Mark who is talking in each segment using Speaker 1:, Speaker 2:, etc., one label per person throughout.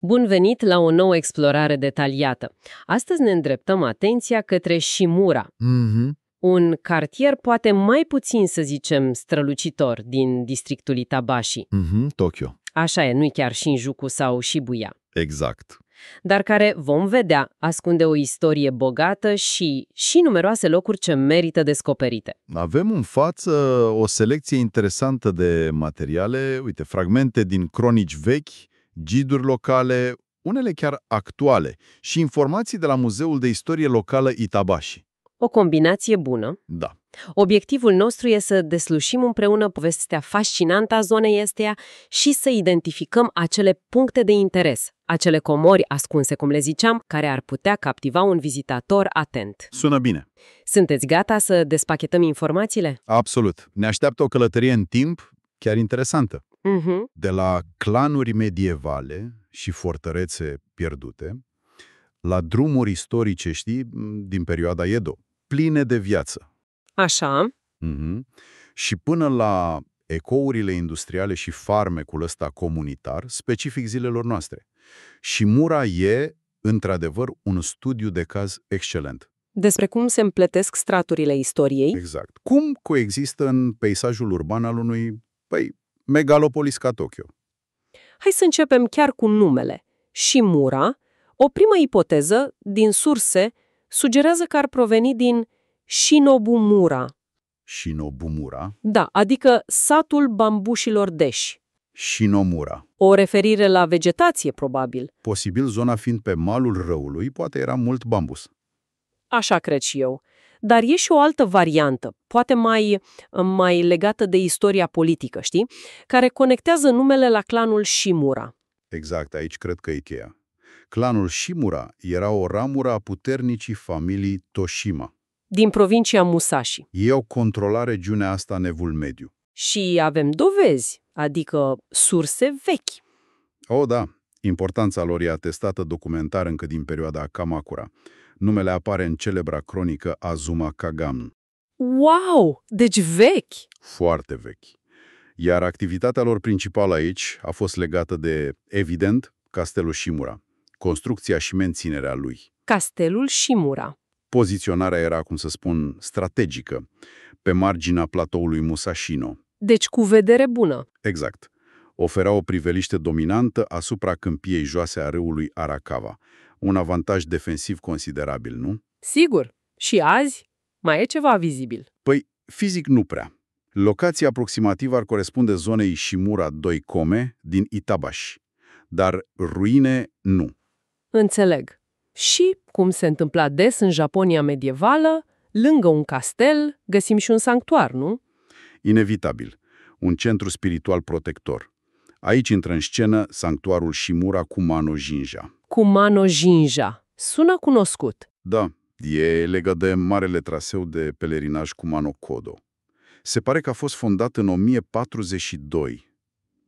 Speaker 1: Bun venit la o nouă explorare detaliată. Astăzi ne îndreptăm atenția către Shimura, un cartier poate mai puțin, să zicem, strălucitor din districtul Itabashi.
Speaker 2: Tokyo.
Speaker 1: Așa e, nu-i chiar Shinjuku sau Shibuya.
Speaker 2: Exact.
Speaker 1: Dar care, vom vedea, ascunde o istorie bogată și numeroase locuri ce merită descoperite.
Speaker 2: Avem în față o selecție interesantă de materiale, uite, fragmente din cronici vechi, ghiduri locale, unele chiar actuale și informații de la Muzeul de Istorie Locală Itabashi.
Speaker 1: O combinație bună.
Speaker 2: Da.
Speaker 1: Obiectivul nostru e să deslușim împreună povestea fascinantă a zonei esteia și să identificăm acele puncte de interes, acele comori ascunse, cum le ziceam, care ar putea captiva un vizitator atent.
Speaker 2: Sună bine.
Speaker 1: Sunteți gata să despachetăm informațiile?
Speaker 2: Absolut. Ne așteaptă o călătorie în timp chiar interesantă.
Speaker 1: Mhm.
Speaker 2: De la clanuri medievale și fortărețe pierdute, la drumuri istorice, știi, din perioada Edo, pline de viață.
Speaker 1: Așa.
Speaker 2: Și până la ecourile industriale și farmecul ăsta comunitar, specific zilelor noastre. Shimura e, într-adevăr, un studiu de caz excelent.
Speaker 1: Despre cum se împletesc straturile istoriei.
Speaker 2: Exact. Cum coexistă în peisajul urban al unui, megalopolis ca Tokyo.
Speaker 1: Hai să începem chiar cu numele. Shimura, o primă ipoteză din surse, sugerează că ar proveni din Shinobumura.
Speaker 2: Shinobumura.
Speaker 1: Da, adică satul bambușilor deși.
Speaker 2: Shinomura.
Speaker 1: O referire la vegetație, probabil.
Speaker 2: Posibil, zona fiind pe malul râului, poate era mult bambus.
Speaker 1: Așa cred și eu. Dar e și o altă variantă, poate mai legată de istoria politică, știi? Care conectează numele la clanul Shimura.
Speaker 2: Exact, aici cred că e cheia. Clanul Shimura era o ramură a puternicii familii Toshima.
Speaker 1: Din provincia Musashi.
Speaker 2: Ei au controlat regiunea asta în Evul Mediu.
Speaker 1: Și avem dovezi, adică surse vechi.
Speaker 2: Oh, da. Importanța lor e atestată documentar încă din perioada Kamakura. Numele apare în celebra cronică Azuma Kagami.
Speaker 1: Wow! Deci vechi!
Speaker 2: Foarte vechi. Iar activitatea lor principală aici a fost legată de, evident, castelul Shimura, construcția și menținerea lui.
Speaker 1: Castelul Shimura.
Speaker 2: Poziționarea era, cum să spun, strategică, pe marginea platoului Musashino.
Speaker 1: Deci cu vedere bună.
Speaker 2: Exact. Oferea o priveliște dominantă asupra câmpiei joase a râului Arakawa. Un avantaj defensiv considerabil, nu?
Speaker 1: Sigur. Și azi mai e ceva vizibil.
Speaker 2: Păi, fizic nu prea. Locația aproximativă ar corespunde zonei Shimura Doikome din Itabashi, dar ruine nu.
Speaker 1: Înțeleg. Și, cum se întâmpla des în Japonia medievală, lângă un castel găsim și un sanctuar, nu?
Speaker 2: Inevitabil. Un centru spiritual protector. Aici intră în scenă sanctuarul Shimura Kumano-jinja.
Speaker 1: Kumano-jinja. Sună cunoscut.
Speaker 2: Da, e legat de marele traseu de pelerinaj Kumano-Kodo. Se pare că a fost fondat în 1042,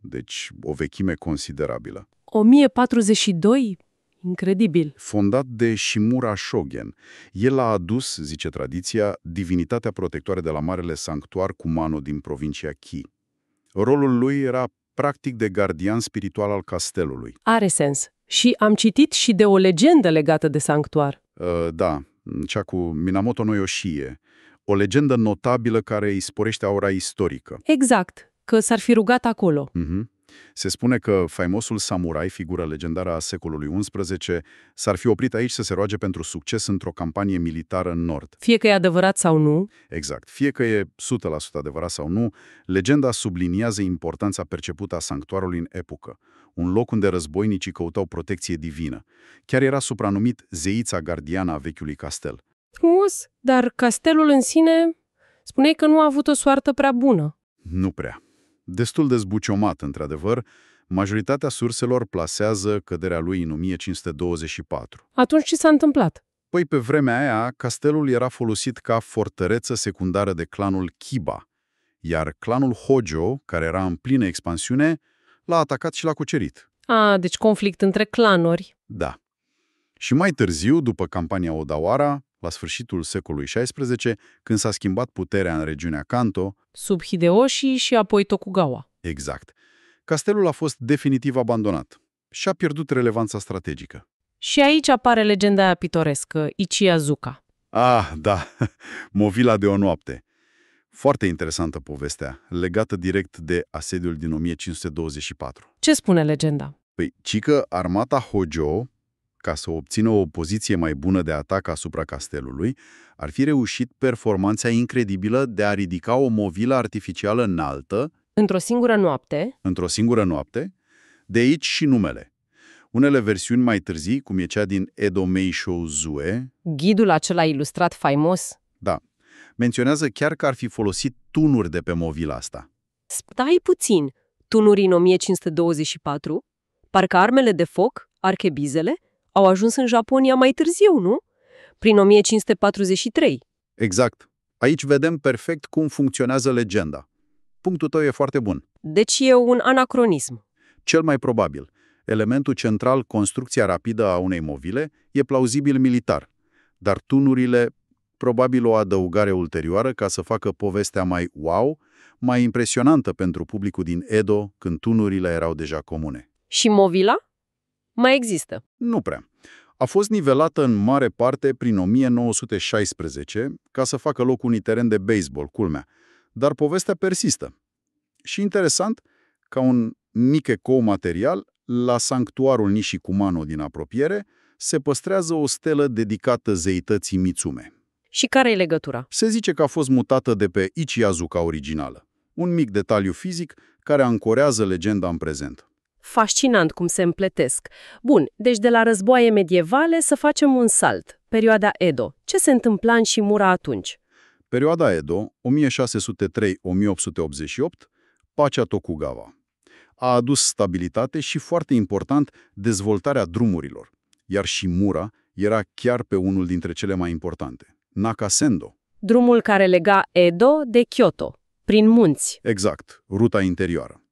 Speaker 2: deci o vechime considerabilă.
Speaker 1: 1042? Incredibil.
Speaker 2: Fondat de Shimura Shogen. El a adus, zice tradiția, divinitatea protectoare de la marele sanctuar Kumano din provincia Ki. Rolul lui era practic de gardian spiritual al castelului.
Speaker 1: Are sens. Și am citit și de o legendă legată de sanctuar.
Speaker 2: Da, cea cu Minamoto no Yoshie. O legendă notabilă care îi sporește aura istorică.
Speaker 1: Exact, că s-ar fi rugat acolo.
Speaker 2: Se spune că faimosul samurai, figură legendară a secolului XI, s-ar fi oprit aici să se roage pentru succes într-o campanie militară în nord.
Speaker 1: Fie că e adevărat sau nu.
Speaker 2: Exact. Fie că e 100% adevărat sau nu, legenda subliniază importanța percepută a sanctuarului în epocă, un loc unde războinicii căutau protecție divină. Chiar era supranumit zeița gardiană a vechiului castel.
Speaker 1: Frumos, dar castelul în sine spuneai că nu a avut o soartă prea bună.
Speaker 2: Nu prea. Destul de zbuciomat, într-adevăr, majoritatea surselor plasează căderea lui în 1524.
Speaker 1: Atunci ce s-a întâmplat?
Speaker 2: Păi pe vremea aia, castelul era folosit ca fortăreță secundară de clanul Kiba, iar clanul Hojo, care era în plină expansiune, l-a atacat și l-a cucerit.
Speaker 1: Deci conflict între clanuri.
Speaker 2: Da. Și mai târziu, după campania Odawara, la sfârșitul secolului XVI, când s-a schimbat puterea în regiunea Kanto,
Speaker 1: Sub Hideyoshi și apoi Tokugawa.
Speaker 2: exact, castelul a fost definitiv abandonat. și-a pierdut relevanța strategică.
Speaker 1: Și aici apare legenda aia pitorescă, Ichiazuka.
Speaker 2: Ah, da, Movila de o noapte. Foarte interesantă povestea, legată direct de asediul din 1524.
Speaker 1: Ce spune legenda?
Speaker 2: Păi, cică armata Hojo, ca să obțină o poziție mai bună de atac asupra castelului, ar fi reușit performanța incredibilă de a ridica o movilă artificială înaltă,
Speaker 1: Într-o singură noapte?
Speaker 2: într-o singură noapte, de aici și numele. Unele versiuni mai târzii, cum e cea din Edo Meishō Zue,
Speaker 1: Ghidul acela ilustrat faimos?
Speaker 2: da, menționează chiar că ar fi folosit tunuri de pe movila asta.
Speaker 1: Stai puțin, tunurii în 1524? Parcă armele de foc, archebizele, au ajuns în Japonia mai târziu, nu? Prin 1543.
Speaker 2: Exact. Aici vedem perfect cum funcționează legenda. Punctul tău e foarte bun.
Speaker 1: Deci e un anacronism.
Speaker 2: Cel mai probabil, elementul central, construcția rapidă a unei movile, e plauzibil militar, dar tunurile, probabil o adăugare ulterioară ca să facă povestea mai wow, mai impresionantă pentru publicul din Edo, când tunurile erau deja comune.
Speaker 1: Și movila? Mai există.
Speaker 2: Nu prea. A fost nivelată în mare parte prin 1916 ca să facă loc unui teren de baseball, culmea, dar povestea persistă. Și interesant, ca un mic ecou material, la sanctuarul Nishikumano din apropiere, se păstrează o stelă dedicată zeității Mitsume.
Speaker 1: Și care e legătura?
Speaker 2: Se zice că a fost mutată de pe Ichiazuka originală. Un mic detaliu fizic care ancorează legenda în prezent.
Speaker 1: Fascinant cum se împletesc. Bun, deci de la războaie medievale să facem un salt. Perioada Edo. Ce se întâmpla în Shimura atunci?
Speaker 2: Perioada Edo, 1603-1888, pacea Tokugawa. A adus stabilitate și, foarte important, dezvoltarea drumurilor. Iar Shimura era chiar pe unul dintre cele mai importante, Nakasendo.
Speaker 1: Drumul care lega Edo de Kyoto, prin munți.
Speaker 2: Exact, ruta interioară.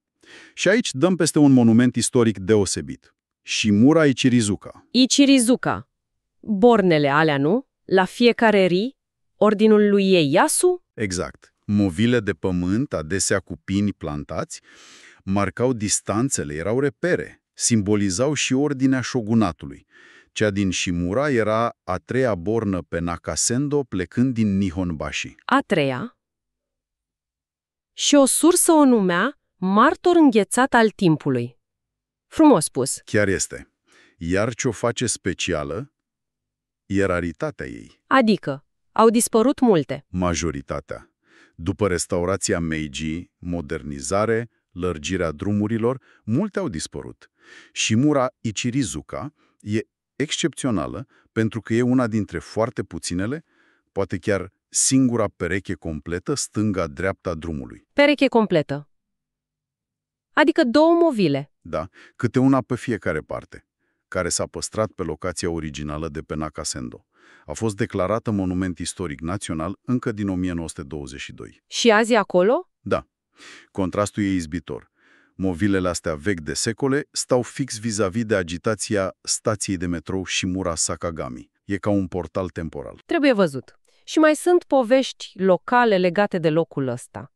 Speaker 2: Și aici dăm peste un monument istoric deosebit. Shimura Ichirizuka.
Speaker 1: Ichirizuka. Bornele alea, nu? La fiecare ri? Ordinul lui Ieyasu?
Speaker 2: Exact. Movile de pământ, adesea cu pini plantați, marcau distanțele, erau repere, simbolizau și ordinea shogunatului. Cea din Shimura era a treia bornă pe Nakasendo plecând din Nihonbashi.
Speaker 1: A treia. Și o sursă o numea martor înghețat al timpului. Frumos spus.
Speaker 2: Chiar este. Iar ce o face specială e raritatea ei.
Speaker 1: Adică, au dispărut multe.
Speaker 2: Majoritatea. După restaurația Meiji, modernizare, lărgirea drumurilor, multe au dispărut. Shimura Ichirizuka e excepțională pentru că e una dintre foarte puținele, poate chiar singura pereche completă stânga-dreapta drumului.
Speaker 1: Pereche completă. Adică două movile.
Speaker 2: Da, câte una pe fiecare parte, care s-a păstrat pe locația originală de pe Nakasendo. A fost declarată monument istoric național încă din 1922.
Speaker 1: Și azi e acolo?
Speaker 2: Da, contrastul e izbitor. Movilele astea vechi de secole stau fix vis-a-vis de agitația stației de metrou Shimura Sakagami. E ca un portal temporal.
Speaker 1: Trebuie văzut. Și mai sunt povești locale legate de locul ăsta.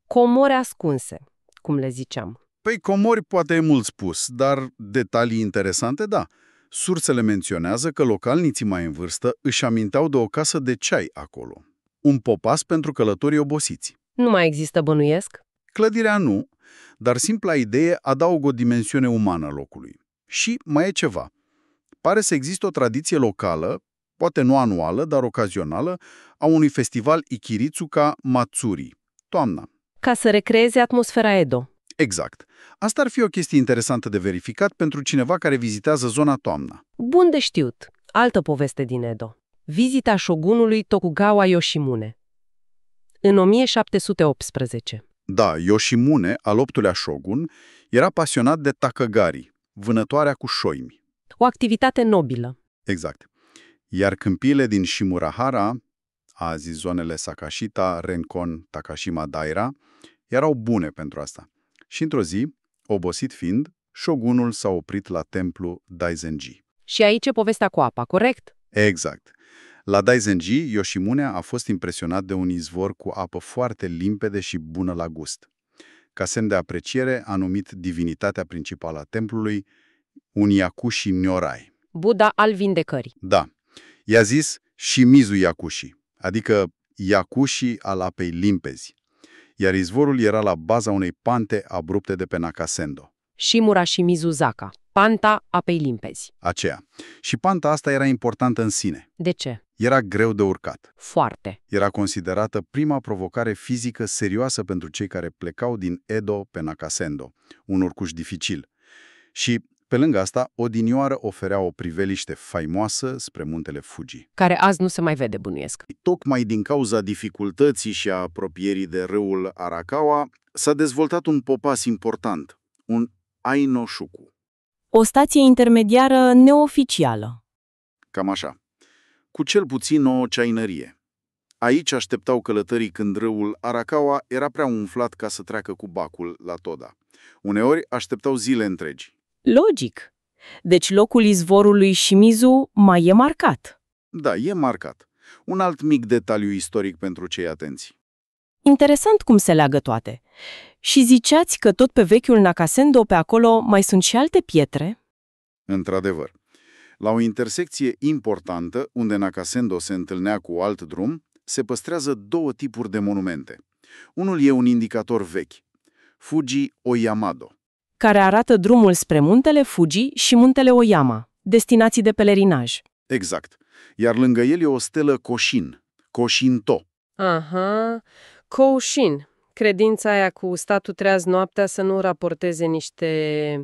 Speaker 1: Comori ascunse, cum le ziceam.
Speaker 2: Păi comori poate e mult spus, dar detalii interesante, da. Sursele menționează că localniții mai în vârstă își aminteau de o casă de ceai acolo. Un popas pentru călătorii obosiți.
Speaker 1: Nu mai există, bănuiesc?
Speaker 2: Clădirea nu, dar simpla idee adaugă o dimensiune umană locului. Și mai e ceva. Pare să existe o tradiție locală, poate nu anuală, dar ocazională, a unui festival Ikiritsuka Matsuri, toamna.
Speaker 1: Ca să recreeze atmosfera Edo.
Speaker 2: Exact. Asta ar fi o chestie interesantă de verificat pentru cineva care vizitează zona toamna.
Speaker 1: Bun de știut. Altă poveste din Edo. Vizita shogunului Tokugawa Yoshimune. În 1718.
Speaker 2: Da, Yoshimune, al optulea shogun, era pasionat de takagari, vânătoarea cu șoimi.
Speaker 1: O activitate nobilă.
Speaker 2: Exact. Iar câmpiile din Shimurahara, azi zonele Sakashita, Renkon, Takashima Daira, erau bune pentru asta. Și într-o zi, obosit fiind, shogunul s-a oprit la templu Daizenji.
Speaker 1: Și aici e povestea cu apa, corect?
Speaker 2: Exact. La Daizenji, Yoshimune a fost impresionat de un izvor cu apă foarte limpede și bună la gust. Ca semn de apreciere, a numit divinitatea principală a templului un Yakushi Nyorai.
Speaker 1: Buddha al vindecării.
Speaker 2: Da, i-a zis Shimizu Yakushi, adică Yakushi al apei limpezi, iar izvorul era la baza unei pante abrupte de pe Nakasendo.
Speaker 1: Shimura Shimizuzaka, panta apei limpezi.
Speaker 2: Aceea. Și panta asta era importantă în sine.
Speaker 1: De ce?
Speaker 2: Era greu de urcat.
Speaker 1: Foarte.
Speaker 2: Era considerată prima provocare fizică serioasă pentru cei care plecau din Edo pe Nakasendo, un urcuș dificil. Și, pe lângă asta, odinioară oferea o priveliște faimoasă spre muntele Fuji.
Speaker 1: Care azi nu se mai vede, bănuiesc.
Speaker 2: Tocmai din cauza dificultății și a apropierii de râul Arakawa, s-a dezvoltat un popas important, un Ainoshuku.
Speaker 3: O stație intermediară neoficială.
Speaker 2: Cam așa. Cu cel puțin o ceainărie. Aici așteptau călătorii când râul Arakawa era prea umflat ca să treacă cu bacul la Toda. Uneori așteptau zile întregi.
Speaker 3: Logic. Deci locul izvorului Shimizu mai e marcat.
Speaker 2: Da, e marcat. Un alt mic detaliu istoric pentru cei atenți.
Speaker 3: Interesant cum se leagă toate. Și ziceați că tot pe vechiul Nakasendo pe acolo mai sunt și alte pietre?
Speaker 2: Într-adevăr. La o intersecție importantă, unde Nakasendo se întâlnea cu alt drum, se păstrează două tipuri de monumente. Unul e un indicator vechi, Fuji Oyamado.
Speaker 3: Care arată drumul spre muntele Fuji și muntele Oyama, destinații de pelerinaj.
Speaker 2: Exact. Iar lângă el e o stelă Koshin, Koshinto.
Speaker 1: Aha, Kōshin, credința aia cu statul treaz noaptea să nu raporteze niște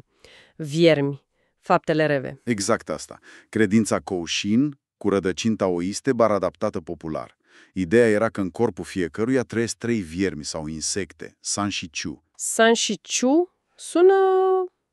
Speaker 1: viermi, faptele rele.
Speaker 2: Exact asta. Credința Kōshin, cu rădăcini taoiste, bar adaptată popular. Ideea era că în corpul fiecăruia trăiesc 3 viermi sau insecte, San și Chu.
Speaker 1: San și Chu sună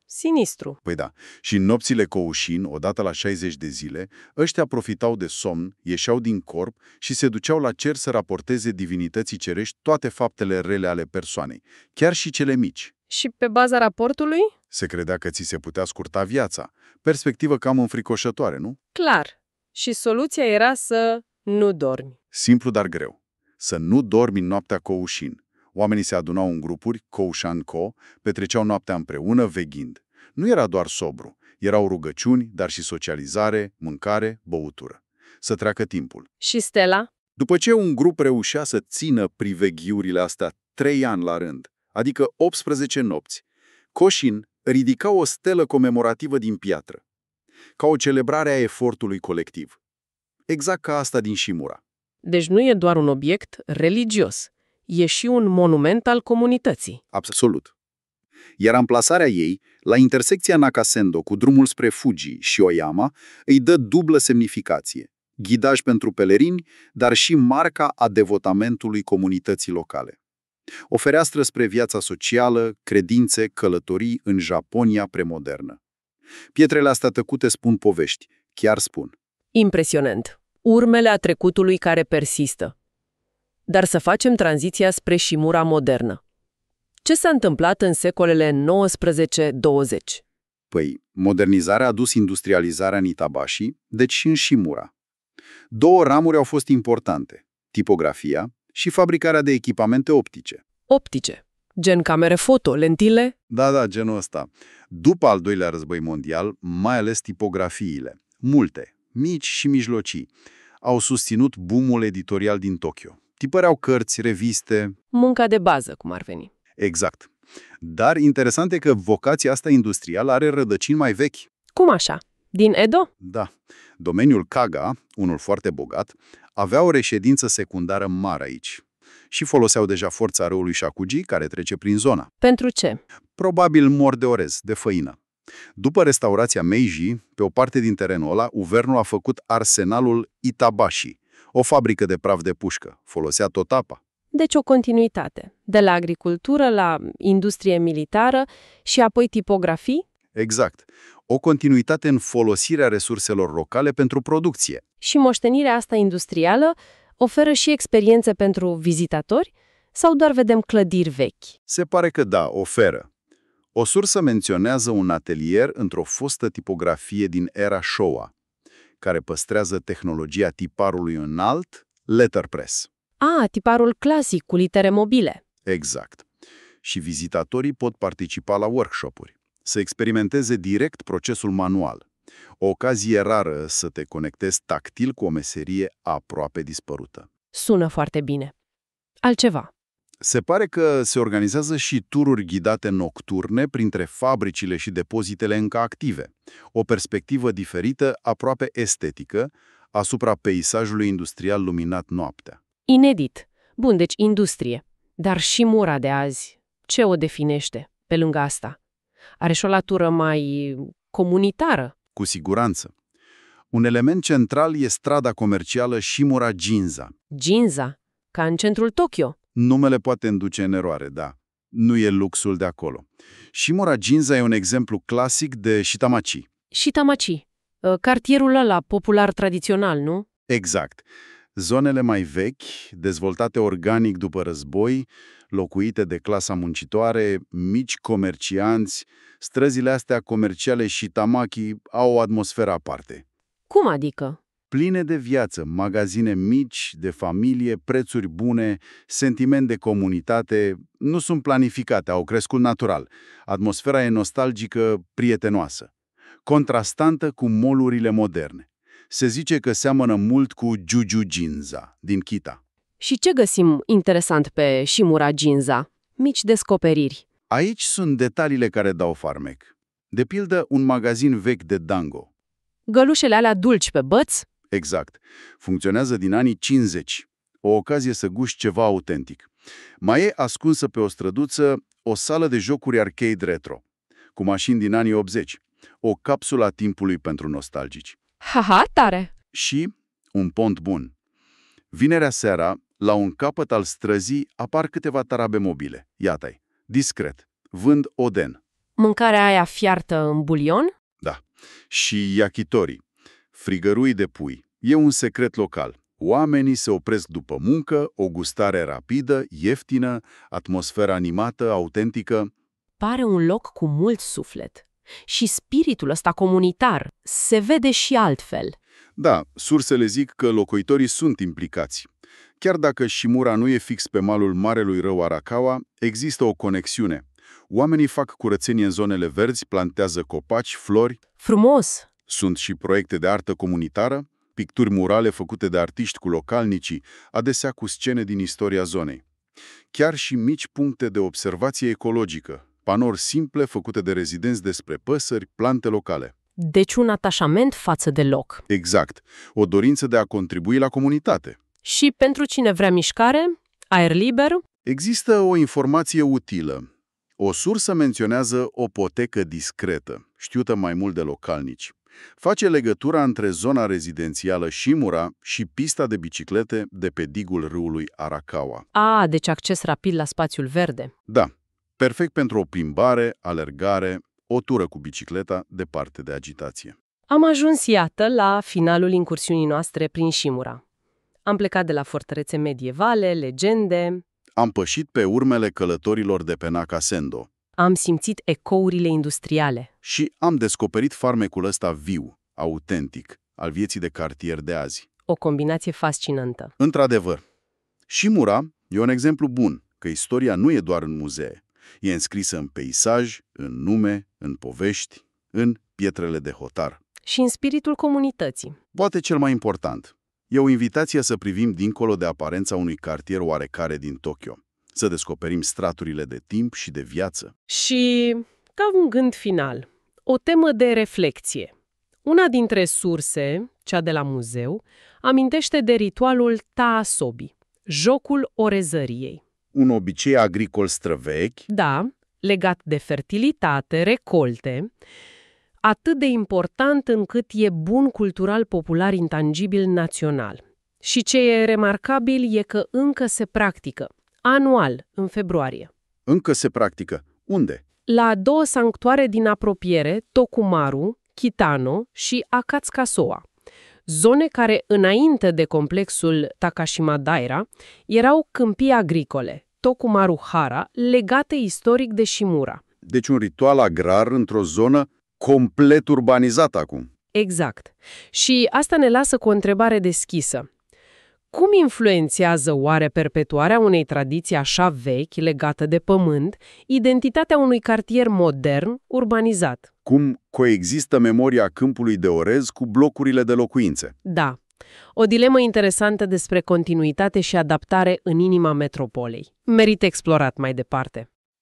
Speaker 1: sinistru.
Speaker 2: Păi da, și în nopțile Kōshin, odată la 60 de zile, ăștia profitau de somn, ieșeau din corp și se duceau la cer să raporteze divinității cerești toate faptele rele ale persoanei, chiar și cele mici.
Speaker 1: Și pe baza raportului?
Speaker 2: Se credea că ți se putea scurta viața. Perspectivă cam înfricoșătoare, nu?
Speaker 1: Clar. Și soluția era să nu dormi.
Speaker 2: Simplu, dar greu. Să nu dormi în noaptea Kōshin. Oamenii se adunau în grupuri, Kōshan-ko, petreceau noaptea împreună, veghind. Nu era doar sobru. Erau rugăciuni, dar și socializare, mâncare, băutură. Să treacă timpul.
Speaker 1: Și Stella?
Speaker 2: După ce un grup reușea să țină priveghiurile astea 3 ani la rând, adică 18 nopți, Kōshin ridica o stelă comemorativă din piatră, ca o celebrare a efortului colectiv. Exact ca asta din Shimura.
Speaker 1: Deci nu e doar un obiect religios, e și un monument al comunității.
Speaker 2: Absolut. Iar amplasarea ei, la intersecția Nakasendo cu drumul spre Fuji și Oyama, îi dă dublă semnificație. Ghidaj pentru pelerini, dar și marca a devotamentului comunității locale. O fereastră spre viața socială, credințe, călătorii în Japonia premodernă. Pietrele astea tăcute spun povești, chiar spun.
Speaker 1: Impresionant. Urmele a trecutului care persistă. Dar să facem tranziția spre Shimura modernă. Ce s-a întâmplat în secolele 19-20?
Speaker 2: Păi, modernizarea a dus industrializarea în Itabashi, deci și în Shimura. 2 ramuri au fost importante, tipografia și fabricarea de echipamente optice.
Speaker 1: Optice. Gen camere foto, lentile?
Speaker 2: Da, genul ăsta. După al doilea război mondial, mai ales tipografiile, multe, mici și mijlocii, au susținut boom-ul editorial din Tokyo. Tipăreau cărți, reviste...
Speaker 1: Munca de bază, cum ar veni.
Speaker 2: Exact. Dar interesant e că vocația asta industrială are rădăcini mai vechi.
Speaker 1: Cum așa? Din Edo?
Speaker 2: Da. Domeniul Kaga, unul foarte bogat, avea o reședință secundară mare aici. Și foloseau deja forța râului Shakuji, care trece prin zona.
Speaker 1: Pentru ce?
Speaker 2: Probabil mor de orez, de făină. După restaurația Meiji, pe o parte din terenul ăla, guvernul a făcut arsenalul Itabashi, o fabrică de praf de pușcă. Folosea tot apa.
Speaker 1: Deci o continuitate. De la agricultură la industrie militară și apoi tipografii?
Speaker 2: Exact. O continuitate în folosirea resurselor locale pentru producție.
Speaker 1: Și moștenirea asta industrială oferă și experiențe pentru vizitatori? Sau doar vedem clădiri vechi?
Speaker 2: Se pare că da, oferă. O sursă menționează un atelier într-o fostă tipografie din era Showa, care păstrează tehnologia tiparului înalt, letterpress.
Speaker 1: Tiparul clasic cu litere mobile.
Speaker 2: Exact. Și vizitatorii pot participa la workshop-uri. să experimenteze direct procesul manual. O ocazie rară să te conectezi tactil cu o meserie aproape dispărută.
Speaker 1: Sună foarte bine. Altceva.
Speaker 2: Se pare că se organizează și tururi ghidate nocturne printre fabricile și depozitele încă active. O perspectivă diferită, aproape estetică, asupra peisajului industrial luminat noaptea.
Speaker 1: Inedit. Bun, deci industrie. Dar și Mura de azi, ce o definește pe lângă asta? Are și o latură mai comunitară.
Speaker 2: Cu siguranță. Un element central e strada comercială Shimura Ginza.
Speaker 1: Ginza, ca în centrul Tokyo.
Speaker 2: Numele poate induce în eroare, da. Nu e luxul de acolo. Shimura Ginza e un exemplu clasic de Shitamachi.
Speaker 1: Shitamachi, cartierul ăla popular tradițional, nu?
Speaker 2: Exact. Zonele mai vechi, dezvoltate organic după război, locuite de clasa muncitoare, mici comercianți, străzile astea comerciale Shitamaki au o atmosferă aparte.
Speaker 1: Cum adică?
Speaker 2: Pline de viață, magazine mici, de familie, prețuri bune, sentiment de comunitate, nu sunt planificate, au crescut natural. Atmosfera e nostalgică, prietenoasă, contrastantă cu mall-urile moderne. Se zice că seamănă mult cu Juju Ginza, din Kita.
Speaker 1: Și ce găsim interesant pe Shimura Ginza? Mici descoperiri.
Speaker 2: Aici sunt detaliile care dau farmec. De pildă, un magazin vechi de dango.
Speaker 1: Gălușele alea dulci pe băț?
Speaker 2: Exact. Funcționează din anii 50. O ocazie să guști ceva autentic. Mai e ascunsă pe o străduță o sală de jocuri arcade retro, cu mașini din anii 80. O capsulă a timpului pentru nostalgici.
Speaker 1: Haha, tare!
Speaker 2: Și un pont bun. Vinerea seara, la un capăt al străzii, apar câteva tarabe mobile. Iată-i, discret. Vând oden.
Speaker 1: Mâncarea aia fiartă în bulion?
Speaker 2: Da. Și yakitori, frigărui de pui. E un secret local. Oamenii se opresc după muncă, o gustare rapidă, ieftină, atmosferă animată, autentică.
Speaker 1: Pare un loc cu mult suflet. Și spiritul ăsta comunitar se vede și altfel.
Speaker 2: Da, sursele zic că locuitorii sunt implicați. Chiar dacă Shimura nu e fix pe malul marelui râu Arakawa, există o conexiune. Oamenii fac curățenie în zonele verzi, plantează copaci, flori.
Speaker 1: Frumos!
Speaker 2: Sunt și proiecte de artă comunitară, picturi murale făcute de artiști cu localnicii, adesea cu scene din istoria zonei. Chiar și mici puncte de observație ecologică, panouri simple făcute de rezidenți despre păsări, plante locale.
Speaker 1: Deci un atașament față de loc.
Speaker 2: Exact. O dorință de a contribui la comunitate.
Speaker 1: Și pentru cine vrea mișcare, aer liber?
Speaker 2: Există o informație utilă. O sursă menționează o potecă discretă, știută mai mult de localnici. Face legătura între zona rezidențială Shimura și pista de biciclete de pe digul râului Arakawa.
Speaker 1: Deci acces rapid la spațiul verde.
Speaker 2: Da, perfect pentru o plimbare, alergare, o tură cu bicicleta departe de agitație.
Speaker 1: Am ajuns, iată, la finalul incursiunii noastre prin Shimura. Am plecat de la fortărețe medievale, legende.
Speaker 2: Am pășit pe urmele călătorilor de pe Nakasendo.
Speaker 1: Am simțit ecourile industriale.
Speaker 2: Și am descoperit farmecul ăsta viu, autentic, al vieții de cartier de azi.
Speaker 1: O combinație fascinantă.
Speaker 2: Într-adevăr, Shimura e un exemplu bun că istoria nu e doar în muzee. E înscrisă în peisaj, în nume, în povești, în pietrele de hotar.
Speaker 1: Și în spiritul comunității.
Speaker 2: Poate cel mai important. E o invitație să privim dincolo de aparența unui cartier oarecare din Tokyo. Să descoperim straturile de timp și de viață.
Speaker 1: Și, ca un gând final, o temă de reflecție. Una dintre surse, cea de la muzeu, amintește de ritualul Taasobi, jocul orezăriei.
Speaker 2: Un obicei agricol străvechi.
Speaker 1: Da, legat de fertilitate, recolte, atât de important încât e bun cultural popular intangibil național. Și ce e remarcabil e că încă se practică, anual, în februarie.
Speaker 2: Încă se practică. Unde?
Speaker 1: La 2 sanctuare din apropiere, Tokumaru, Kitano și Akatsukasoa, zone care, înainte de complexul Takashima Daira, erau câmpii agricole, Tokumaru Hara, legate istoric de Shimura.
Speaker 2: Deci un ritual agrar într-o zonă complet urbanizată acum.
Speaker 1: Exact. Și asta ne lasă cu o întrebare deschisă. Cum influențează oare perpetuarea unei tradiții așa vechi, legată de pământ, identitatea unui cartier modern, urbanizat?
Speaker 2: Cum coexistă memoria câmpului de orez cu blocurile de locuințe?
Speaker 1: Da, o dilemă interesantă despre continuitate și adaptare în inima metropolei. Merită explorat mai departe.